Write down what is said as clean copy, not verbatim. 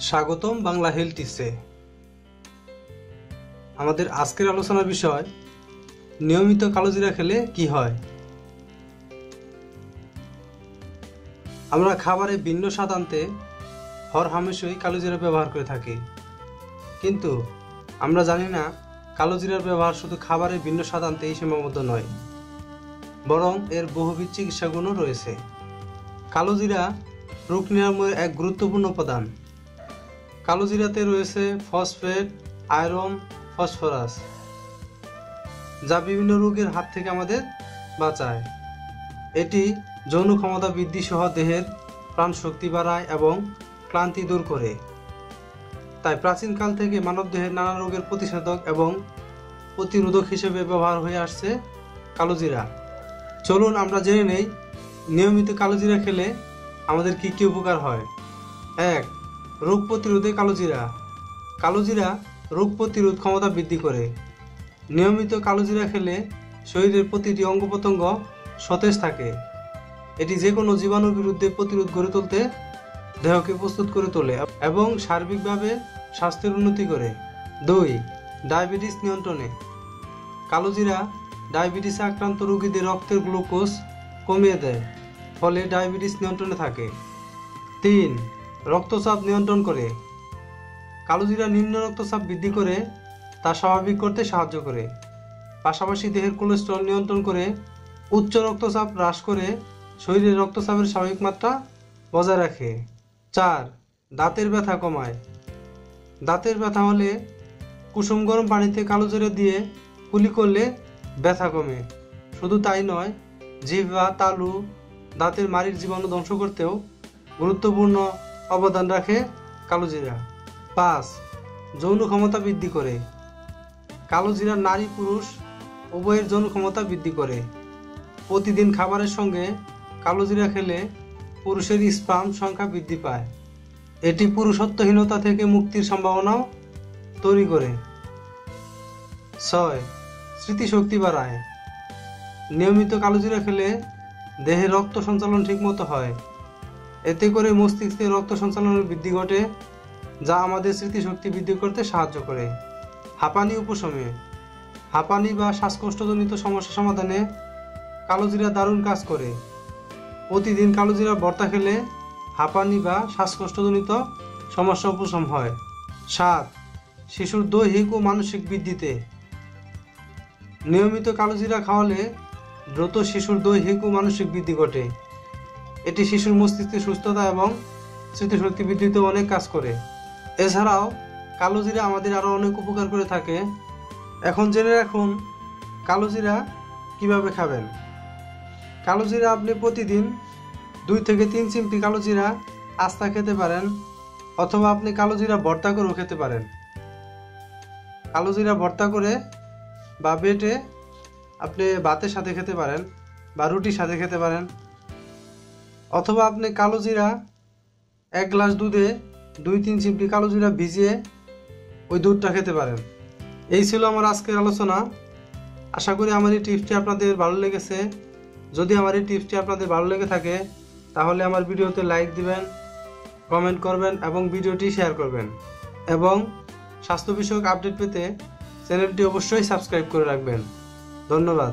স্বাগতম বাংলা হেলথ টিপসে। আমাদের আজকের আলোচনার বিষয় নিয়মিত কালোজিরা খেলে কি হয়। আমরা খাবারে ভিন্ন স্বাদ আনতে হরহামেশাই কালোজিরা ব্যবহার করে থাকি, কিন্তু আমরা জানি না কালোজিরার ব্যবহার শুধু খাবারে ভিন্ন স্বাদ আনতেই সীমাবদ্ধ নয়, বরং এর বহুবিধ চিকিৎসা গুণও রয়েছে। কালোজিরা রোগ নিরাময়ের এক গুরুত্বপূর্ণ উপাদান। কালোজিরাতে রয়েছে ফসফেট, আয়রন, ফসফরাস, যা বিভিন্ন রোগের হাত থেকে আমাদের বাঁচায়। এটি যৌন ক্ষমতা বৃদ্ধি সহ দেহের প্রাণ শক্তি বাড়ায় এবং ক্লান্তি দূর করে। তাই প্রাচীনকাল থেকে মানবদেহের নানা রোগের প্রতিষেধক এবং প্রতিরোধক হিসেবে ব্যবহার হয়ে আসছে কালোজিরা। চলুন আমরা জেনে নেই নিয়মিত কালোজিরা খেলে আমাদের কি কি উপকার হয়। 1. রোগ প্রতিরোধে কালোজিরা। কালোজিরা রোগ প্রতিরোধ ক্ষমতা বৃদ্ধি করে। নিয়মিত কালোজিরা খেলে শরীরের প্রতিটি অঙ্গ প্রত্যঙ্গ সতেজ থাকে। এটি যে কোনো জীবাণুর বিরুদ্ধে প্রতিরোধ গড়ে তুলতে দেহকে প্রস্তুত করে তোলে এবং সার্বিকভাবে স্বাস্থ্যের উন্নতি করে। 2. ডায়াবেটিস নিয়ন্ত্রণে। কালোজিরা ডায়াবেটিসে আক্রান্ত রোগীদের রক্তের গ্লুকোজ কমিয়ে দেয়, ফলে ডায়াবেটিস নিয়ন্ত্রণে থাকে। 3. রক্তচাপ নিয়ন্ত্রণ করে। কালোজিরা নিম্ন রক্তচাপ বৃদ্ধি করে তা স্বাভাবিক করতে সাহায্য করে। পাশাপাশি দেহের কোলেস্টেরল নিয়ন্ত্রণ করে, উচ্চ রক্তচাপ হ্রাস করে শরীরের রক্তচাপের স্বাভাবিক মাত্রা বজায় রাখে। 4. দাঁতের ব্যথা কমায়। দাঁতের ব্যথা হলে কুসুম গরম পানিতে কালোজিরা দিয়ে কুলি করলে ব্যথা কমে। শুধু তাই নয়, জিহ্বা, তালু, দাঁতের মাড়ির জীবাণু ধ্বংস করতেও গুরুত্বপূর্ণ অবদান রাখে কালোজিরা। 5. যৌন ক্ষমতা বৃদ্ধি করে। কালোজিরা নারী পুরুষ উভয়ের যৌন ক্ষমতা বৃদ্ধি করে। প্রতিদিন খাবারের সঙ্গে কালোজিরা খেলে পুরুষের স্পার্ম সংখ্যা বৃদ্ধি পায়। এটি পুরুষত্বহীনতা থেকে মুক্তির সম্ভাবনাও তৈরি করে। 6. স্মৃতিশক্তি বাড়ায়। নিয়মিত কালোজিরা খেলে দেহে রক্ত সঞ্চালন ঠিকমতো হয়। এতে করে মস্তিষ্কে রক্ত সঞ্চালনের বৃদ্ধি ঘটে, যা আমাদের স্মৃতিশক্তি বৃদ্ধি করতে সাহায্য করে। হাঁপানি উপশমে। হাঁপানি বা শ্বাসকষ্টজনিত সমস্যা সমাধানে কালোজিরা দারুণ কাজ করে। প্রতিদিন কালোজিরা ভর্তা খেলে হাঁপানি বা শ্বাসকষ্টজনিত সমস্যা উপশম হয়। 7. শিশুর দৈহিক ও মানসিক বৃদ্ধিতে। নিয়মিত কালোজিরা খাওয়ালে দ্রুত শিশুর দৈহিক ও মানসিক বৃদ্ধি ঘটে। এটি শিশুর মস্তিষ্কের সুস্থতা এবং স্মৃতিশক্তি বৃদ্ধিতে অনেক কাজ করে। এছাড়াও কালোজিরা আমাদের আরও অনেক উপকার করে থাকে। এখন জেনে রাখুন কালোজিরা কিভাবে খাবেন। কালোজিরা আপনি প্রতিদিন 2 থেকে 3 চিমটি কালোজিরা আস্তা খেতে পারেন, অথবা আপনি কালোজিরা ভর্তা করেও খেতে পারেন। কালোজিরা ভর্তা করে বা বেটে আপনি ভাতের সাথে খেতে পারেন বা রুটির সাথে খেতে পারেন, অথবা আপনি কালোজিরা 1 গ্লাস দুধে 2-3 চিমটি কালোজিরা ভিজিয়ে ওই দুধটা খেতে পারেন। এই ছিল আমার আজকের আলোচনা। আশা করি আমার এই টিপসটি আপনাদের ভালো লেগেছে। যদি আমার এই টিপসটি আপনাদের ভালো লেগে থাকে তাহলে আমার ভিডিওতে লাইক দিবেন, কমেন্ট করবেন এবং ভিডিওটি শেয়ার করবেন, এবং স্বাস্থ্য বিষয়ক আপডেট পেতে চ্যানেলটি অবশ্যই সাবস্ক্রাইব করে রাখবেন। ধন্যবাদ।